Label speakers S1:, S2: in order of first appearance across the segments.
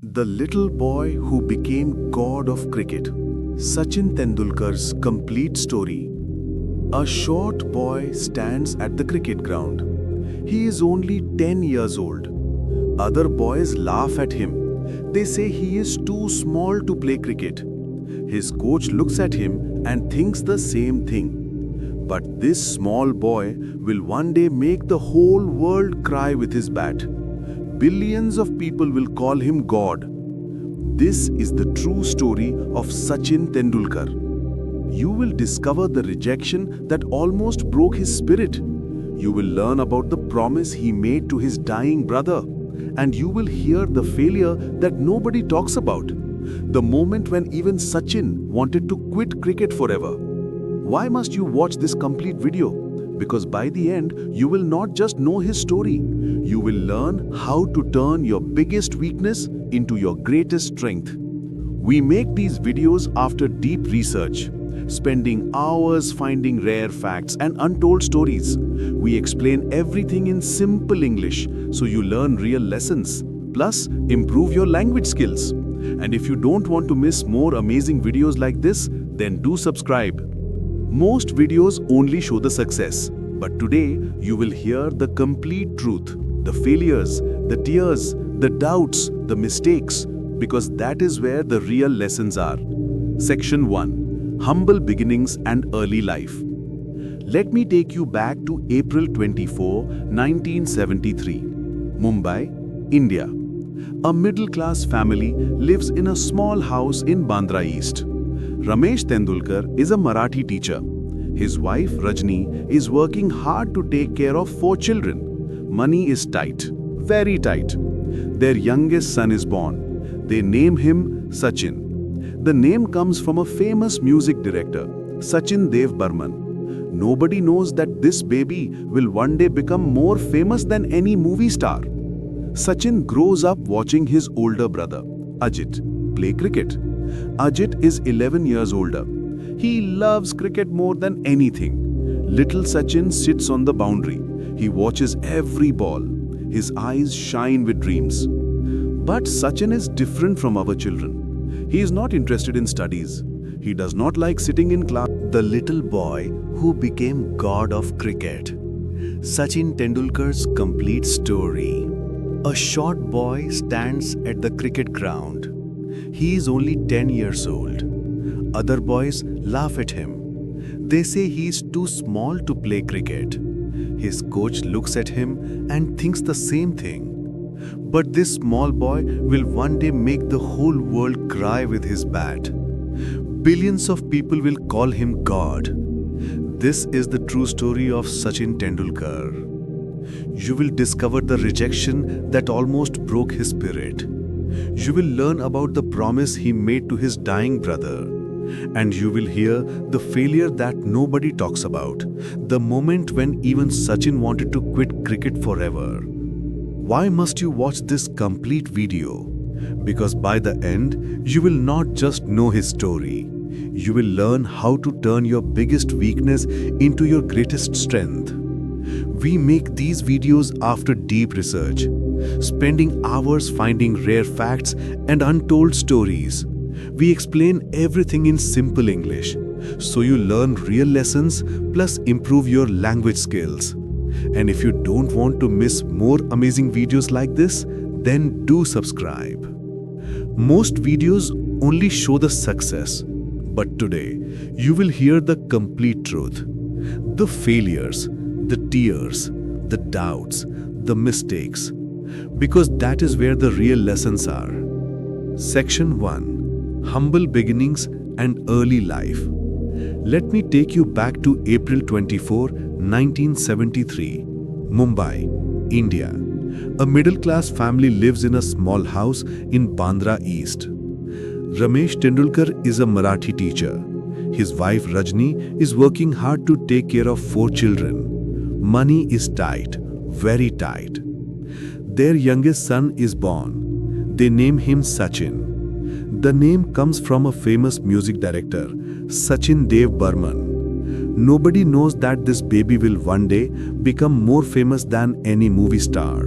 S1: The little boy who became god of cricket. Sachin Tendulkar's complete story. A short boy stands at the cricket ground. He is only 10 years old. Other boys laugh at him. They say he is too small to play cricket. His coach looks at him and thinks the same thing. But this small boy will one day make the whole world cry with his bat. Billions of people will call him God. This is the true story of Sachin Tendulkar. You will discover the rejection that almost broke his spirit. You will learn about the promise he made to his dying brother. And you will hear the failure that nobody talks about. The moment when even Sachin wanted to quit cricket forever. Why must you watch this complete video? Because by the end, you will not just know his story. You will learn how to turn your biggest weakness into your greatest strength. We make these videos after deep research, spending hours finding rare facts and untold stories. We explain everything in simple English, so you learn real lessons, plus improve your language skills. And if you don't want to miss more amazing videos like this, then do subscribe. Most videos only show the success, but today you will hear the complete truth, the failures, the tears, the doubts, the mistakes, because that is where the real lessons are. Section 1. Humble Beginnings and Early Life. Let me take you back to April 24, 1973. Mumbai, India. A middle-class family lives in a small house in Bandra East. Ramesh Tendulkar is a Marathi teacher. His wife Rajni is working hard to take care of 4 children. Money is tight, very tight. Their youngest son is born. They name him Sachin. The name comes from a famous music director, Sachin Dev Burman. Nobody knows that this baby will one day become more famous than any movie star. Sachin grows up watching his older brother, Ajit, play cricket. Ajit is 11 years older. He loves cricket more than anything. Little Sachin sits on the boundary. He watches every ball. His eyes shine with dreams. But Sachin is different from our children. He is not interested in studies. He does not like sitting in class.
S2: The little boy who became god of cricket. Sachin Tendulkar's complete story. A short boy stands at the cricket ground. He is only 10 years old. Other boys laugh at him. They say he is too small to play cricket. His coach looks at him and thinks the same thing. But this small boy will one day make the whole world cry with his bat. Billions of people will call him God. This is the true story of Sachin Tendulkar. You will discover the rejection that almost broke his spirit. You will learn about the promise he made to his dying brother. And you will hear the failure that nobody talks about, the moment when even Sachin wanted to quit cricket forever. Why must you watch this complete video? Because by the end, you will not just know his story. You will learn how to turn your biggest weakness into your greatest strength. We make these videos after deep research, spending hours finding rare facts and untold stories. We explain everything in simple English, so you learn real lessons plus improve your language skills. And if you don't want to miss more amazing videos like this, then do subscribe. Most videos only show the success, but today you will hear the complete truth. The failures, the tears, the doubts, the mistakes, because that is where the real lessons are. Section 1. Humble Beginnings and Early Life. Let me take you back to April 24, 1973. Mumbai, India. A middle-class family lives in a small house in Bandra East. Ramesh Tendulkar is a Marathi teacher. His wife Rajni is working hard to take care of 4 children. Money is tight, very tight. Their youngest son is born. They name him Sachin. The name comes from a famous music director, Sachin Dev Burman. Nobody knows that this baby will one day become more famous than any movie star.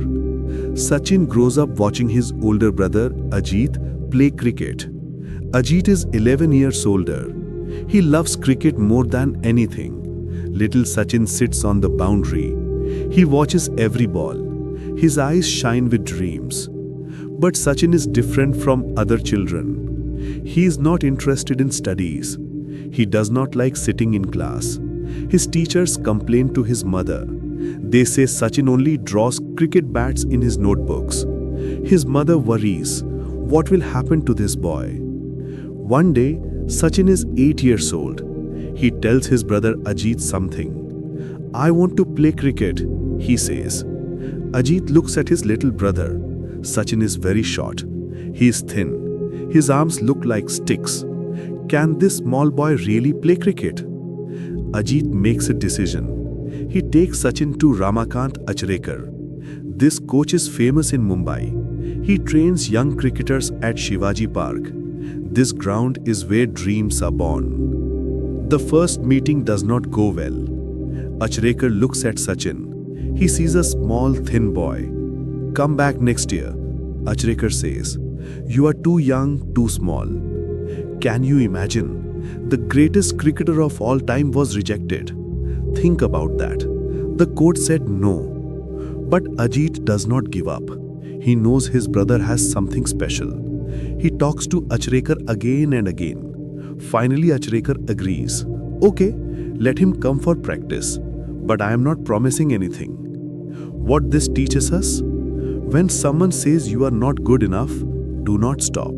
S1: Sachin grows up watching his older brother Ajit play cricket. Ajit is 11 years older. He loves cricket more than anything. Little Sachin sits on the boundary. He watches every ball. His eyes shine with dreams. But Sachin is different from other children. He is not interested in studies. He does not like sitting in class. His teachers complain to his mother. They say Sachin only draws cricket bats in his notebooks. His mother worries. What will happen to this boy? One day, Sachin is 8 years old. He tells his brother Ajit something. I want to play cricket, he says. Ajit looks at his little brother. Sachin is very short. He is thin. His arms look like sticks. Can this small boy really play cricket? Ajit makes a decision. He takes Sachin to Ramakant Achrekar. This coach is famous in Mumbai. He trains young cricketers at Shivaji Park. This ground is where dreams are born. The first meeting does not go well. Achrekar looks at Sachin. He sees a small, thin boy. Come back next year, Achrekar says. You are too young, too small. Can you imagine? The greatest cricketer of all time was rejected. Think about that. The coach said no. But Ajit does not give up. He knows his brother has something special. He talks to Achrekar again and again. Finally, Achrekar agrees. Okay, let him come for practice. But I am not promising anything. What this teaches us? When someone says you are not good enough, do not stop.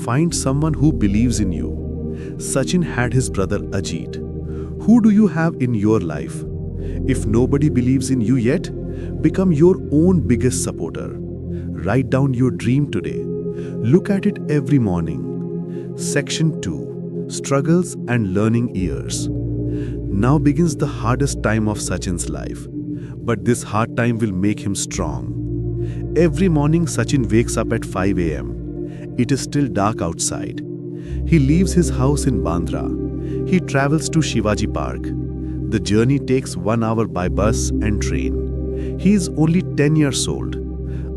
S1: Find someone who believes in you. Sachin had his brother Ajit. Who do you have in your life? If nobody believes in you yet, become your own biggest supporter. Write down your dream today. Look at it every morning. Section 2. Struggles and learning years. Now begins the hardest time of Sachin's life. But this hard time will make him strong. Every morning Sachin wakes up at 5 a.m. It is still dark outside. He leaves his house in Bandra. He travels to Shivaji Park. The journey takes 1 hour by bus and train. He is only 10 years old.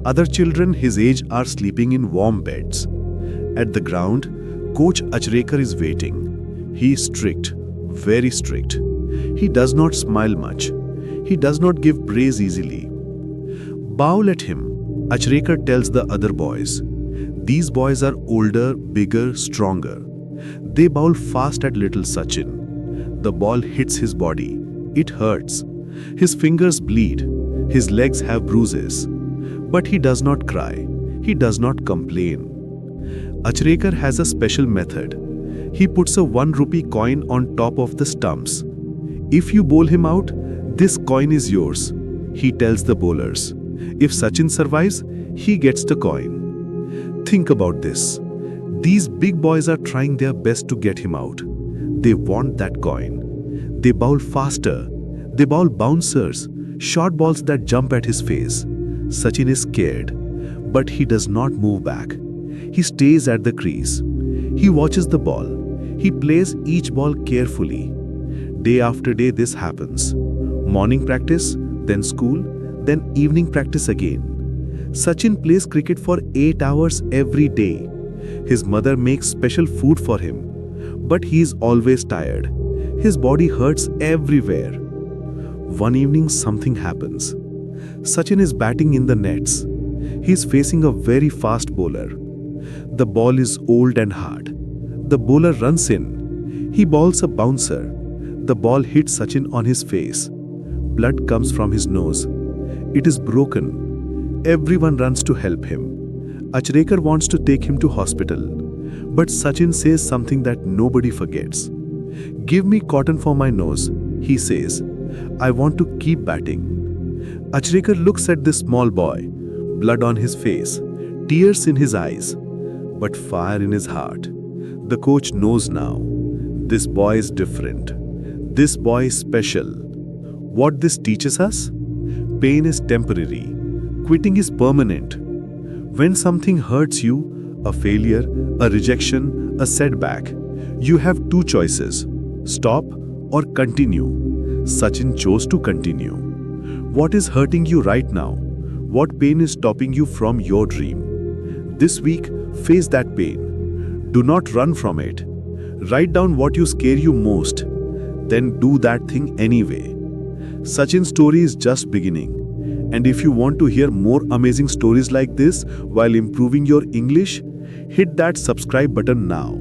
S1: Other children his age are sleeping in warm beds. At the ground, Coach Achrekar is waiting. He is strict, very strict. He does not smile much. He does not give praise easily. Bow at him, Achrekar tells the other boys. These boys are older, bigger, stronger. They bowl fast at little Sachin. The ball hits his body. It hurts. His fingers bleed. His legs have bruises. But he does not cry. He does not complain. Achrekar has a special method. He puts a 1 rupee coin on top of the stumps. If you bowl him out, this coin is yours, he tells the bowlers. If Sachin survives, he gets the coin. Think about this. These big boys are trying their best to get him out. They want that coin. They bowl faster. They bowl bouncers, short balls that jump at his face. Sachin is scared, but he does not move back. He stays at the crease. He watches the ball. He plays each ball carefully. Day after day this happens. Morning practice, then school, then evening practice again. Sachin plays cricket for 8 hours every day. His mother makes special food for him. But he is always tired. His body hurts everywhere. One evening something happens. Sachin is batting in the nets. He is facing a very fast bowler. The ball is old and hard. The bowler runs in. He bowls a bouncer. The ball hits Sachin on his face. Blood comes from his nose. It is broken. Everyone runs to help him. Achrekar wants to take him to hospital. But Sachin says something that nobody forgets. Give me cotton for my nose, he says. I want to keep batting. Achrekar looks at this small boy. Blood on his face. Tears in his eyes. But fire in his heart. The coach knows now. This boy is different. This boy is special. What this teaches us? Pain is temporary. Quitting is permanent. When something hurts you, a failure, a rejection, a setback, you have two choices. Stop or continue. Sachin chose to continue. What is hurting you right now? what pain is stopping you from your dream. This week, face that pain. Do not run from it. Write down what you scare you most. Then do that thing anyway. Sachin's story is just beginning. And if you want to hear more amazing stories like this while improving your English, hit that subscribe button now.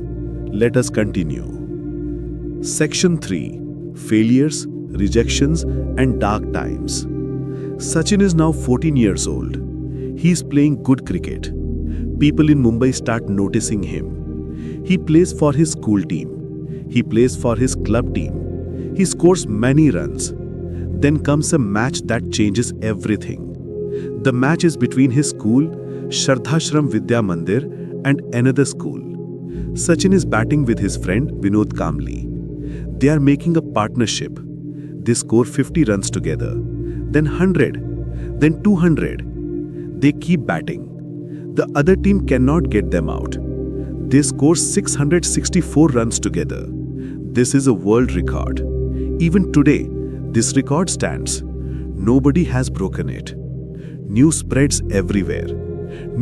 S1: Let us continue. Section 3. Failures, Rejections and Dark Times. Sachin is now 14 years old. He is playing good cricket. People in Mumbai start noticing him. He plays for his school team. He plays for his club team. He scores many runs. Then comes a match that changes everything. The match is between his school, Shardhashram Vidya Mandir, and another school. Sachin is batting with his friend Vinod Kamli. They are making a partnership. They score 50 runs together, then 100, then 200. They keep batting. The other team cannot get them out. They score 664 runs together. This is a world record. Even today, this record stands. Nobody has broken it. News spreads everywhere.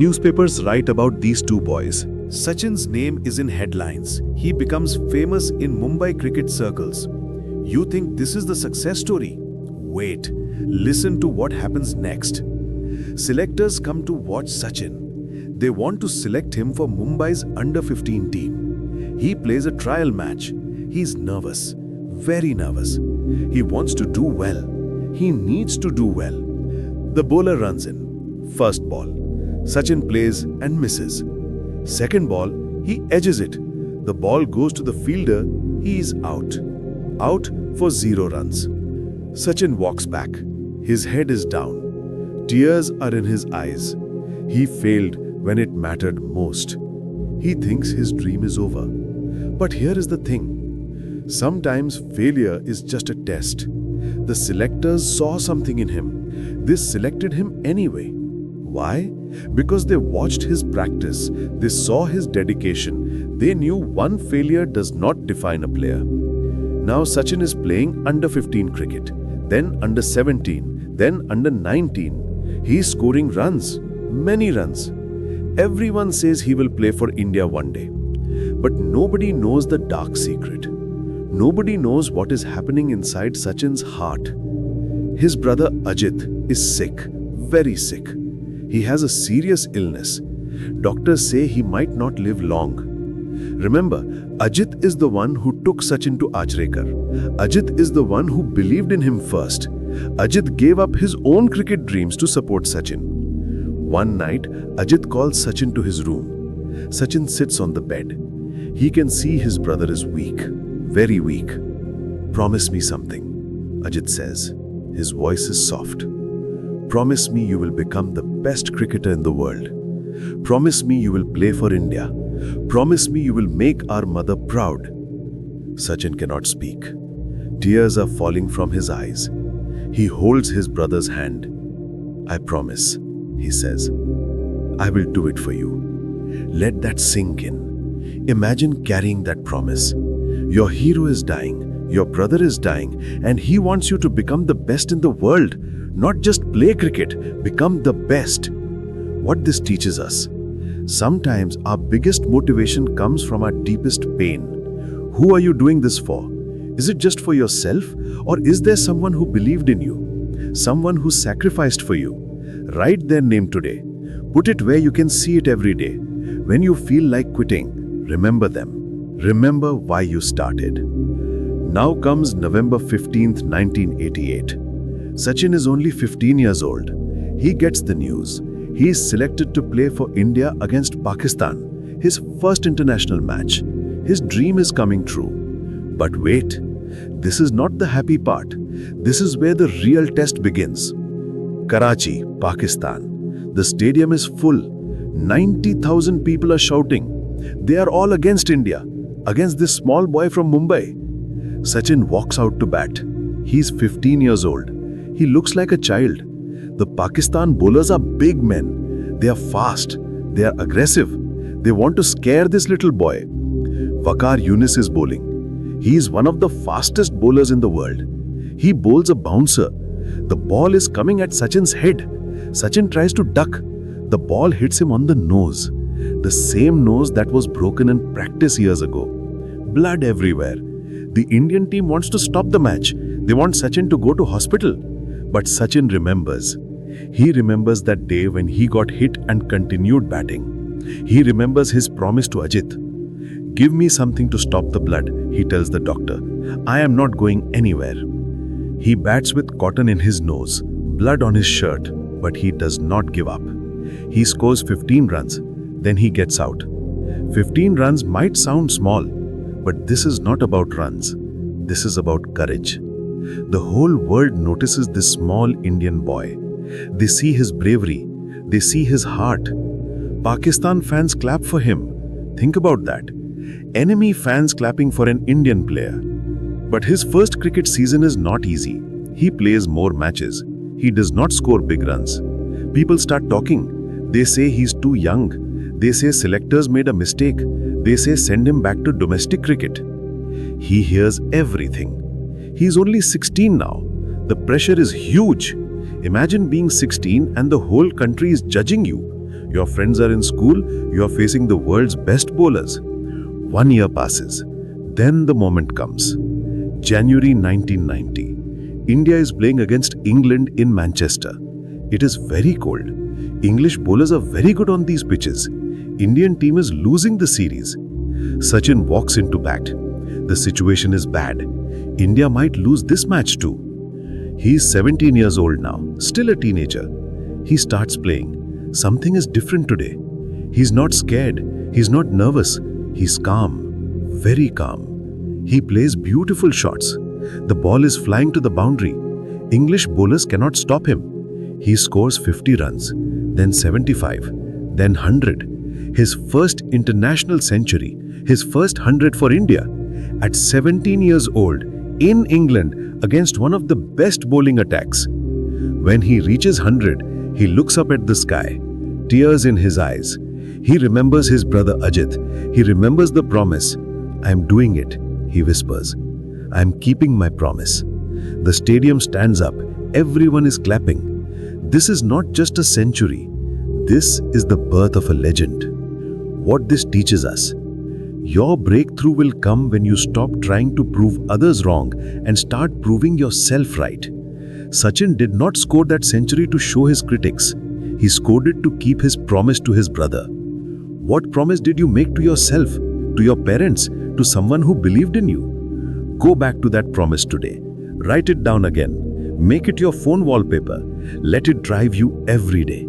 S1: Newspapers write about these two boys.
S2: Sachin's name is in headlines. He becomes famous in Mumbai cricket circles. You think this is the success story? Wait, listen to what happens next. Selectors come to watch Sachin. They want to select him for Mumbai's under-15 team. He plays a trial match. He's nervous, very nervous. He wants to do well. He needs to do well. The bowler runs in. First ball. Sachin plays and misses. Second ball, he edges it. The ball goes to the fielder. He is out. Out for 0 runs. Sachin walks back. His head is down. Tears are in his eyes. He failed when it mattered most. He thinks his dream is over. But here is the thing. Sometimes failure is just a test. The selectors saw something in him. They selected him anyway. Why? Because they watched his practice. They saw his dedication. They knew one failure does not define a player. Now Sachin is playing under 15 cricket, then under 17, then under 19. He is scoring runs, many runs. Everyone says he will play for India one day. But nobody knows the dark secret. Nobody knows what is happening inside Sachin's heart. His brother Ajit is sick, very sick. He has a serious illness. Doctors say he might not live long. Remember, Ajit is the one who took Sachin to Achrekar. Ajit is the one who believed in him first. Ajit gave up his own cricket dreams to support Sachin. One night, Ajit calls Sachin to his room. Sachin sits on the bed. He can see his brother is weak, very weak. Promise me something, Ajit says. His voice is soft. Promise me you will become the best cricketer in the world. Promise me you will play for India. Promise me you will make our mother proud. Sachin cannot speak. Tears are falling from his eyes. He holds his brother's hand. I promise, he says. I will do it for you. Let that sink in. Imagine carrying that promise. Your hero is dying, your brother is dying, and he wants you to become the best in the world. Not just play cricket, become the best. What this teaches us? Sometimes our biggest motivation comes from our deepest pain. Who are you doing this for? Is it just for yourself? Or is there someone who believed in you? Someone who sacrificed for you? Write their name today. Put it where you can see it every day. When you feel like quitting, remember them. Remember why you started. Now comes November 15th, 1988. Sachin is only 15 years old. He gets the news. He is selected to play for India against Pakistan, his first international match. His dream is coming true. But wait, this is not the happy part. This is where the real test begins. Karachi, Pakistan. The stadium is full. 90,000 people are shouting. They are all against India, against this small boy from Mumbai. Sachin walks out to bat. He's 15 years old. He looks like a child. The Pakistan bowlers are big men. They are fast. They are aggressive. They want to scare this little boy. Waqar Yunus is bowling. He is one of the fastest bowlers in the world. He bowls a bouncer. The ball is coming at Sachin's head.
S1: Sachin tries to duck. The ball hits him on the nose. The same nose that was broken in practice years ago. Blood everywhere. The Indian team wants to stop the match. They want Sachin to go to hospital. But Sachin remembers. He remembers that day when he got hit and continued batting. He remembers his promise to Ajit. "Give me something to stop the blood," he tells the doctor. "I am not going anywhere." He bats with cotton in his nose, blood on his shirt, but he does not give up. He scores 15 runs, then he gets out. 15 runs might sound small, but this is not about runs. This is about courage. The whole world notices this small Indian boy. They see his bravery. They see his heart. Pakistan fans clap for him. Think about that. Enemy fans clapping for an Indian player. But his first cricket season is not easy. He plays more matches. He does not score big runs. People start talking. They say he's too young. They say selectors made a mistake. They say send him back to domestic cricket. He hears everything. He's only 16 now. The pressure is huge. Imagine being 16 and the whole country is judging you. Your friends are in school. You are facing the world's best bowlers. 1 year passes. Then the moment comes. January 1990. India is playing against England in Manchester. It is very cold. English bowlers are very good on these pitches. Indian team is losing the series. Sachin walks into bat. The situation is bad. India might lose this match too. He is 17 years old now, still a teenager. He starts playing. Something is different today. He's not scared. He's not nervous. He's calm, very calm. He plays beautiful shots. The ball is flying to the boundary. English bowlers cannot stop him. He scores 50 runs, then 75, then 100. His first international century, his first 100 for India. At 17 years old, in England, against one of the best bowling attacks. When he reaches 100, he looks up at the sky, tears in his eyes. He remembers his brother Ajit. He remembers the promise. "I'm doing it," he whispers. "I'm keeping my promise." The stadium stands up. Everyone is clapping. This is not just a century. This is the birth of a legend. What this teaches us: your breakthrough will come when you stop trying to prove others wrong and start proving yourself right. Sachin did not score that century to show his critics. He scored it to keep his promise to his brother. What promise did you make to yourself, to your parents, to someone who believed in you? Go back to that promise today. Write it down again. Make it your phone wallpaper. Let it drive you every day.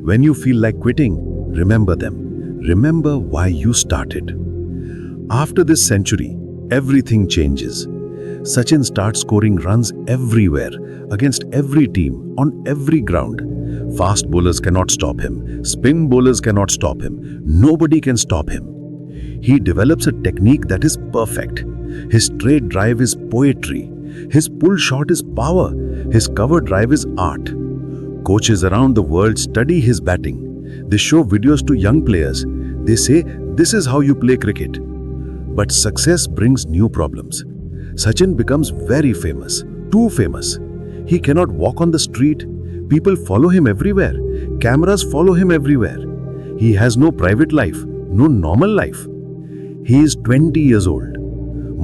S1: When you feel like quitting, remember them. Remember why you started. After this century, everything changes. Sachin starts scoring runs everywhere, against every team, on every ground. Fast bowlers cannot stop him. Spin bowlers cannot stop him. Nobody can stop him. He develops a technique that is perfect. His straight drive is poetry. His pull shot is power. His cover drive is art. Coaches around the world study his batting. They show videos to young players. They say, "This is how you play cricket." But success brings new problems. Sachin becomes very famous, too famous. He cannot walk on the street. People follow him everywhere. Cameras follow him everywhere. He has no private life, no normal life. He is 20 years old.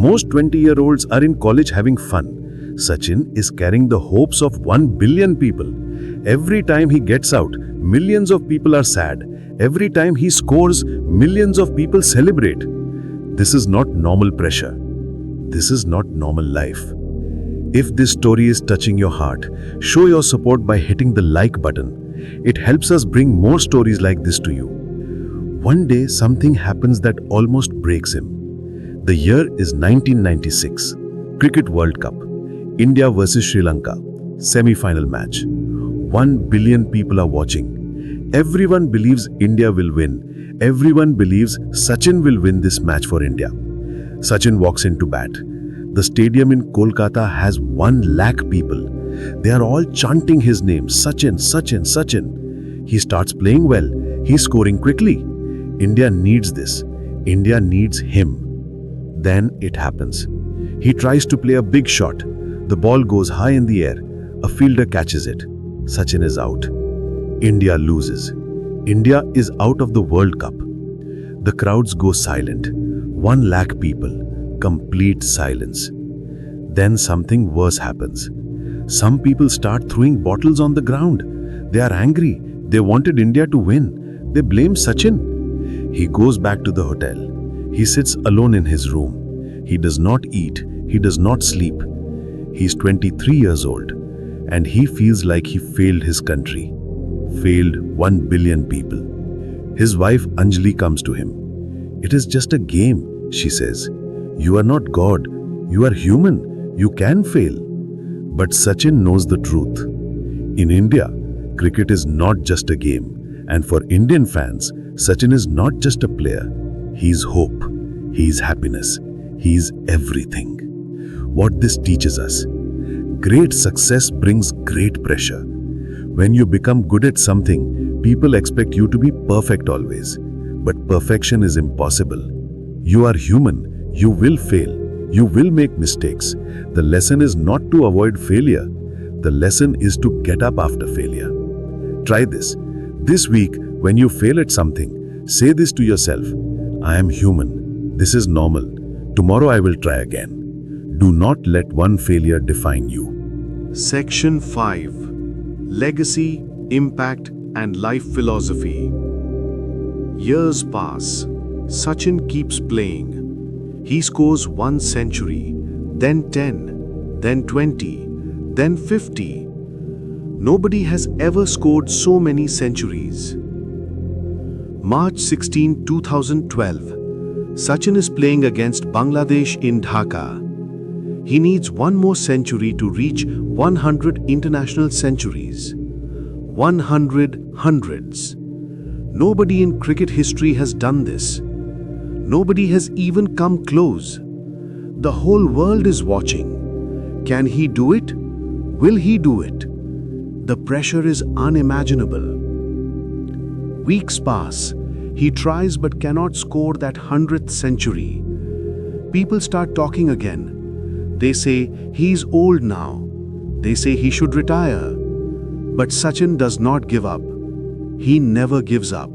S1: Most 20-year-olds are in college having fun. Sachin is carrying the hopes of 1 billion people. Every time he gets out, millions of people are sad. Every time he scores, millions of people celebrate. This is not normal pressure. This is not normal life. If this story is touching your heart, show your support by hitting the like button. It helps us bring more stories like this to you. One day, something happens that almost breaks him. The year is 1996. Cricket World Cup. India versus Sri Lanka. Semi-final match. 1 billion people are watching. Everyone believes India will win. Everyone believes Sachin will win this match for India. Sachin walks into bat. The stadium in Kolkata has 1 lakh people. They are all chanting his name, Sachin, Sachin, Sachin. He starts playing well. He's scoring quickly. India needs this. India needs him. Then it happens. He tries to play a big shot. The ball goes high in the air. A fielder catches it. Sachin is out. India loses. India is out of the World Cup. The crowds go silent. 1 lakh people. Complete silence. Then something worse happens. Some people start throwing bottles on the ground. They are angry. They wanted India to win. They blame Sachin. He goes back to the hotel. He sits alone in his room. He does not eat. He does not sleep. He's 23 years old, and he feels like he failed his country. Failed 1 billion people. His wife Anjali comes to him. "It is just a game," she says. "You are not God. You are human. You can fail." But Sachin knows the truth. In India, cricket is not just a game. And for Indian fans, Sachin is not just a player. He's hope. He's happiness. He's everything. What this teaches us: great success brings great pressure. When you become good at something, people expect you to be perfect always. But perfection is impossible. You are human. You will fail. You will make mistakes. The lesson is not to avoid failure. The lesson is to get up after failure. Try this. This week, when you fail at something, say this to yourself: "I am human. This is normal. Tomorrow I will try again." Do not let one failure define you. Section 5. Legacy, Impact and Life Philosophy. Years pass. Sachin keeps playing. He scores 1 century, then 10, then 20, then 50. Nobody has ever scored so many centuries. March 16, 2012. Sachin is playing against Bangladesh in Dhaka. He needs 1 more century to reach 100 international centuries. 100 hundreds. Nobody in cricket history has done this. Nobody has even come close. The whole world is watching. Can he do it? Will he do it? The pressure is unimaginable. Weeks pass. He tries but cannot score that 100th century. People start talking again. They say he's old now. They say he should retire. But Sachin does not give up. He never gives up.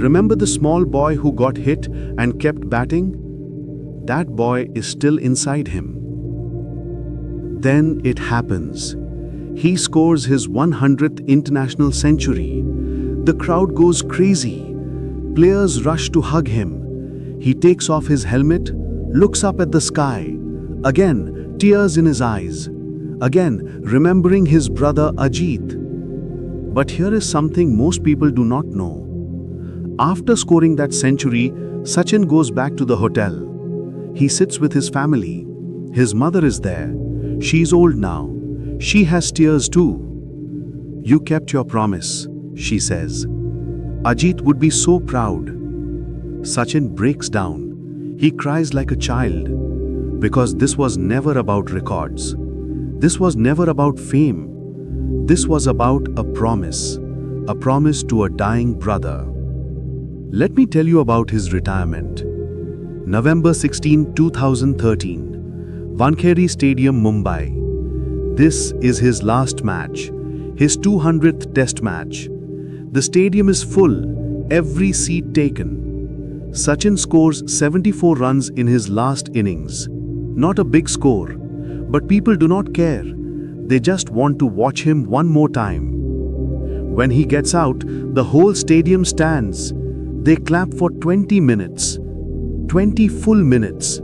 S1: Remember the small boy who got hit and kept batting? That boy is still inside him. Then it happens. He scores his 100th international century. The crowd goes crazy. Players rush to hug him. He takes off his helmet, looks up at the sky. Again, tears in his eyes. Again, remembering his brother Ajit. But here is something most people do not know. After scoring that century, Sachin goes back to the hotel. He sits with his family. His mother is there. She's old now. She has tears too. "You kept your promise," she says. "Ajit would be so proud." Sachin breaks down. He cries like a child. Because this was never about records. This was never about fame. This was about a promise to a dying brother. Let me tell you about his retirement. November 16, 2013, Wankhede Stadium, Mumbai. This is his last match, his 200th test match. The stadium is full, every seat taken. Sachin scores 74 runs in his last innings. Not a big score, but people do not care. They just want to watch him one more time. When he gets out, the whole stadium stands. They clap for 20 minutes. 20 full minutes.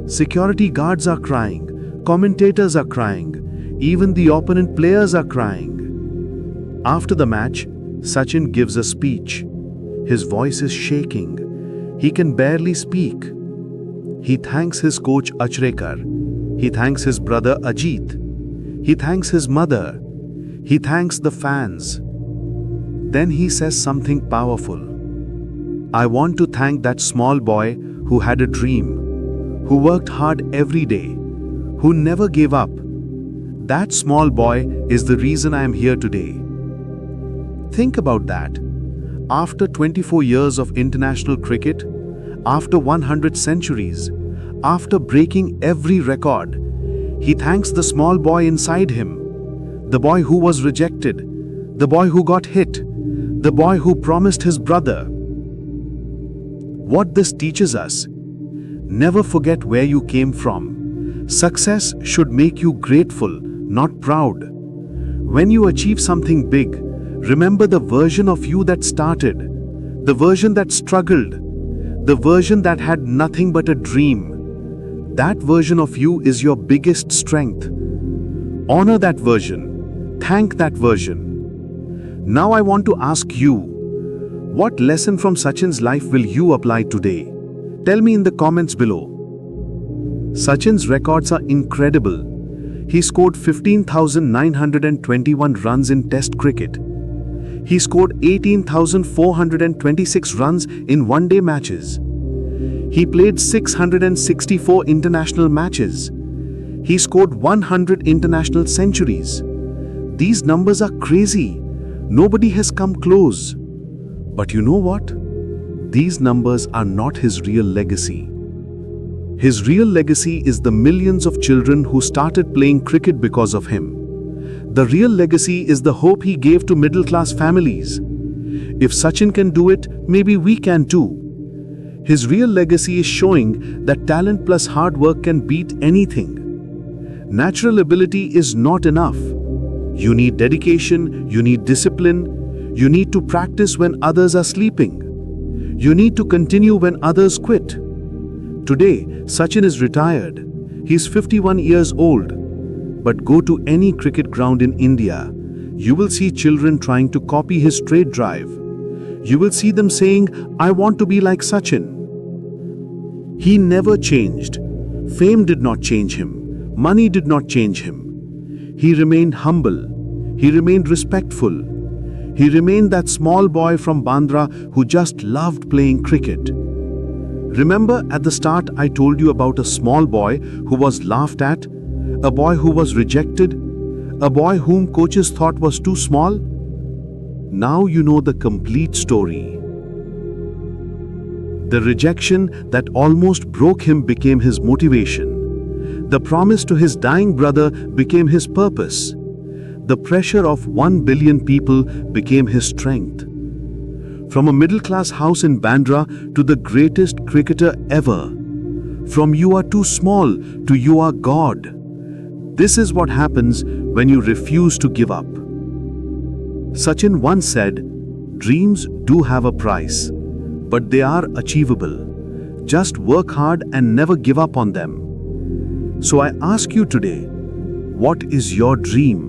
S1: Security guards are crying. Commentators are crying. Even the opponent players are crying. After the match, Sachin gives a speech. His voice is shaking. He can barely speak. He thanks his coach Achrekar. He thanks his brother Ajit. He thanks his mother. He thanks the fans. Then he says something powerful. "I want to thank that small boy who had a dream, who worked hard every day, who never gave up. That small boy is the reason I am here today." Think about that. After 24 years of international cricket, after 100 centuries, after breaking every record, he thanks the small boy inside him, the boy who was rejected,
S2: the boy who got hit, the boy who promised his brother. What this teaches us: never forget where you came from. Success should make you grateful, not proud. When you achieve something big, remember the version of you that started, the version that struggled, the version that had nothing but a dream. That version of you is your biggest strength. Honor that version. Thank that version. Now I want to ask you, what lesson from Sachin's life will you apply today? Tell me in the comments below. Sachin's records are incredible. He scored 15,921 runs in Test cricket. He scored 18,426 runs in one-day matches. He played 664 international matches. He scored 100 international centuries. These numbers are crazy. Nobody has come close. But you know what? These numbers are not his real legacy. His real legacy is the millions of children who started playing cricket because of him. The real legacy is the hope he gave to middle-class families. If Sachin can do it, maybe we can too. His real legacy is showing that talent plus hard work can beat anything. Natural ability is not enough. You need dedication, you need discipline, you need to practice when others are sleeping. You need to continue when others quit. Today, Sachin is retired. He's 51 years old. But go to any cricket ground in India, you will see children trying to copy his straight drive. You will see them saying, "I want to be like Sachin." He never changed. Fame did not change him. Money did not change him. He remained humble. He remained respectful. He remained that small boy from Bandra who just loved playing cricket. Remember at the start I told you about a small boy who was laughed at, a boy who was rejected, a boy whom coaches thought was too small? Now you know the complete story. The rejection that almost broke him became his motivation. The promise to his dying brother became his purpose. The pressure of 1 billion people became his strength. From a middle-class house in Bandra to the greatest cricketer ever. From you are too small to you are God. This is what happens when you refuse to give up. Sachin once said, "Dreams do have a price, but they are achievable. Just work hard and never give up on them." So I ask you today, what is your dream?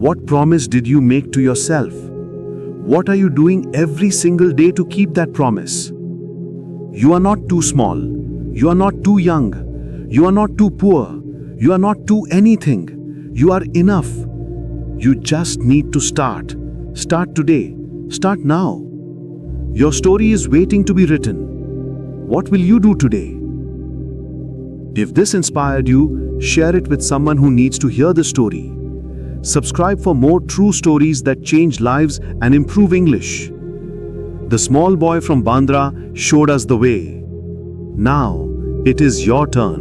S2: What promise did you make to yourself? What are you doing every single day to keep that promise? You are not too small. You are not too young. You are not too poor. You are not too anything. You are enough. You just need to start. Start today. Start now. Your story is waiting to be written. What will you do today? If this inspired you, share it with someone who needs to hear the story. Subscribe for more true stories that change lives and improve English. The small boy from Bandra showed us the way. Now, it is your turn.